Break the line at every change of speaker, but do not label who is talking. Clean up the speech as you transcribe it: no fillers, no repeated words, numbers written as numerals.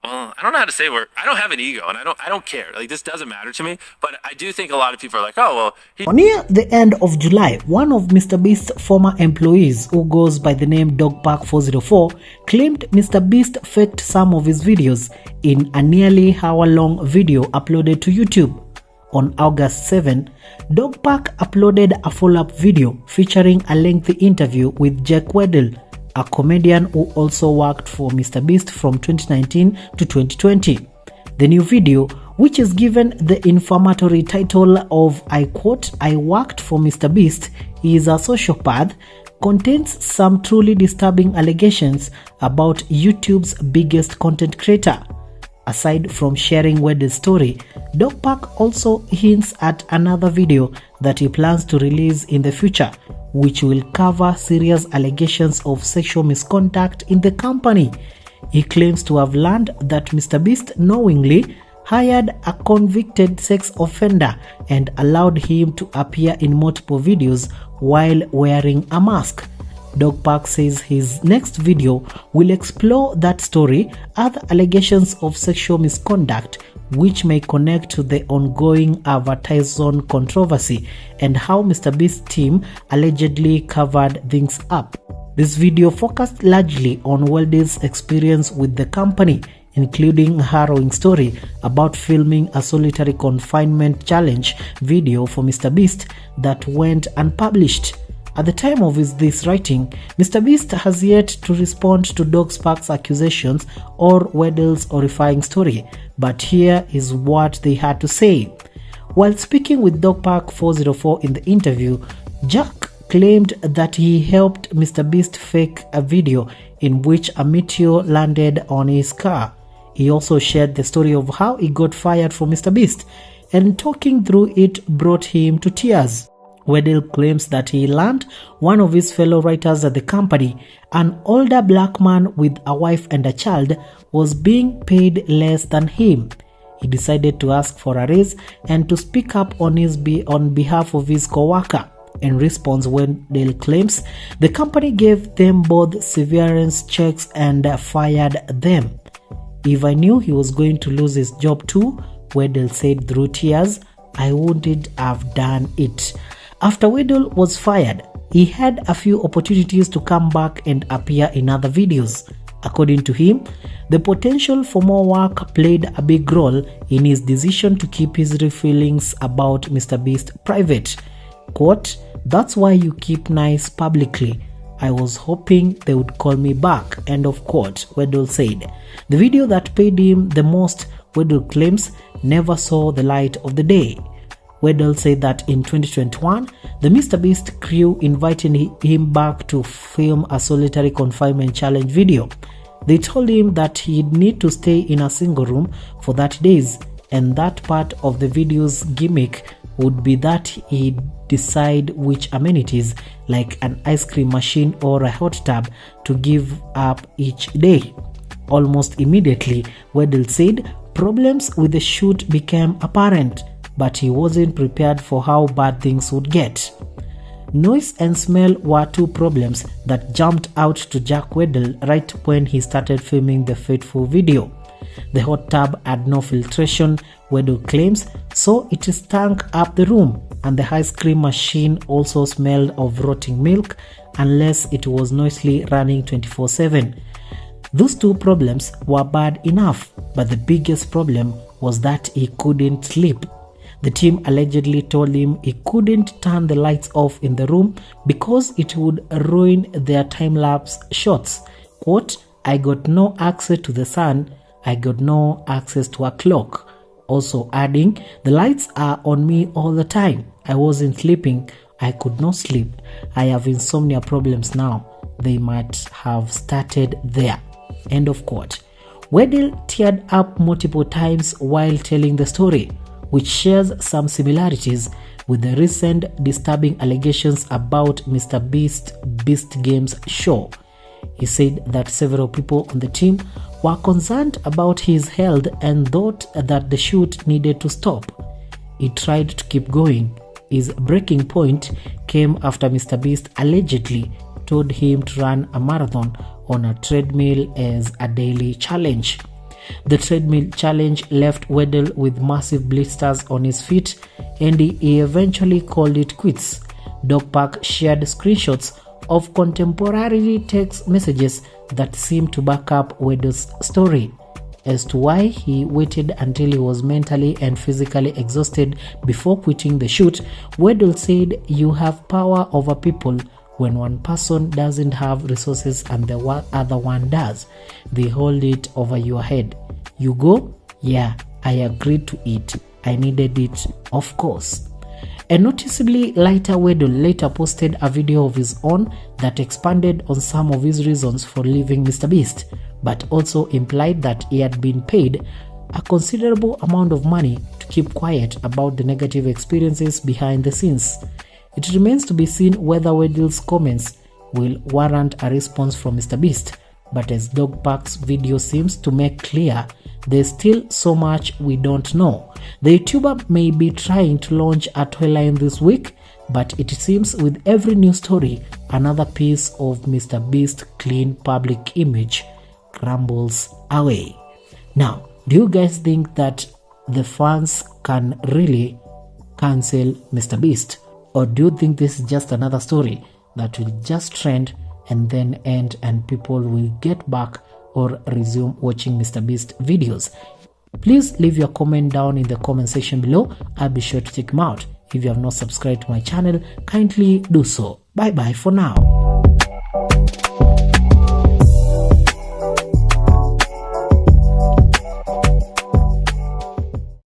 well, I don't know how to say I don't have an ego, and I don't care. Like, this doesn't matter to me. But I do think a lot of people are like, oh well.
Near the end of July, one of Mr. Beast's former employees, who goes by the name Dogpark404, claimed Mr. Beast faked some of his videos in a nearly hour-long video uploaded to YouTube. On August 7, Dogpark uploaded a follow-up video featuring a lengthy interview with Jack Weddle, a comedian who also worked for Mr. Beast from 2019 to 2020. The new video, which is given the inflammatory title of, I quote, "I worked for Mr. Beast, he is a sociopath," contains some truly disturbing allegations about YouTube's biggest content creator. Aside from sharing Weddle's story, Dogpark also hints at another video that he plans to release in the future, which will cover serious allegations of sexual misconduct in the company. He claims to have learned that Mr. Beast knowingly hired a convicted sex offender and allowed him to appear in multiple videos while wearing a mask. Dogpark says his next video will explore that story, other allegations of sexual misconduct which may connect to the ongoing Advertising controversy, and how Mr. Beast's team allegedly covered things up. This video focused largely on Weddle's experience with the company, including a harrowing story about filming a solitary confinement challenge video for Mr. Beast that went unpublished. At the time of this writing, Mr. Beast has yet to respond to Dogpark's accusations or Weddle's horrifying story, but here is what they had to say. While speaking with Dogpark404 in the interview, Jack claimed that he helped Mr. Beast fake a video in which a meteor landed on his car. He also shared the story of how he got fired from Mr. Beast, and talking through it brought him to tears. Weddle claims that he learned one of his fellow writers at the company, an older black man with a wife and a child, was being paid less than him. He decided to ask for a raise and to speak up on behalf of his co-worker. In response, Weddle claims the company gave them both severance checks and fired them. "If I knew he was going to lose his job too," Weddle said through tears, "I wouldn't have done it." After Weddle was fired, he had a few opportunities to come back and appear in other videos. According to him, the potential for more work played a big role in his decision to keep his feelings about Mr. Beast private. Quote, "That's why you keep nice publicly. I was hoping they would call me back," end of quote, Weddle said. The video that paid him the most, Weddle claims, never saw the light of the day. Weddle said that in 2021, the Mr. Beast crew invited him back to film a solitary confinement challenge video. They told him that he'd need to stay in a single room for 30 days, and that part of the video's gimmick would be that he'd decide which amenities, like an ice cream machine or a hot tub, to give up each day. Almost immediately, Weddle said problems with the shoot became apparent, but he wasn't prepared for how bad things would get. Noise and smell were two problems that jumped out to Jack Weddle right when he started filming the fateful video. The hot tub had no filtration, Weddle claims, so it stank up the room, and the ice cream machine also smelled of rotting milk unless it was noisily running 24/7. Those two problems were bad enough, but the biggest problem was that he couldn't sleep. The team allegedly told him he couldn't turn the lights off in the room because it would ruin their time-lapse shots. Quote, "I got no access to the sun, I got no access to a clock." Also adding, "The lights are on me all the time. I wasn't sleeping, I could not sleep. I have insomnia problems now. They might have started there." End of quote. Weddle teared up multiple times while telling the story, which shares some similarities with the recent disturbing allegations about Mr. Beast Games show. He said that several people on the team were concerned about his health and thought that the shoot needed to stop. He tried to keep going. His breaking point came after Mr. Beast allegedly told him to run a marathon on a treadmill as a daily challenge. The treadmill challenge left Weddle with massive blisters on his feet, and he eventually called it quits. Dog Park shared screenshots of contemporary text messages that seemed to back up Weddle's story. As to why he waited until he was mentally and physically exhausted before quitting the shoot, Weddle said, "You have power over people. When one person doesn't have resources and the other one does, they hold it over your head. You go, yeah, I agreed to it. I needed it, of course." A noticeably lighter Weddle later posted a video of his own that expanded on some of his reasons for leaving MrBeast, but also implied that he had been paid a considerable amount of money to keep quiet about the negative experiences behind the scenes. It remains to be seen whether Weddle's comments will warrant a response from MrBeast, but as Dog Park's video seems to make clear, there's still so much we don't know. The YouTuber may be trying to launch a toy line this week, but it seems with every new story, another piece of MrBeast's clean public image crumbles away. Now, do you guys think that the fans can really cancel MrBeast? Or do you think this is just another story that will just trend and then end and people will get back or resume watching MrBeast videos? Please leave your comment down in the comment section below. I'll be sure to check them out. If you have not subscribed to my channel, kindly do so. Bye bye for now.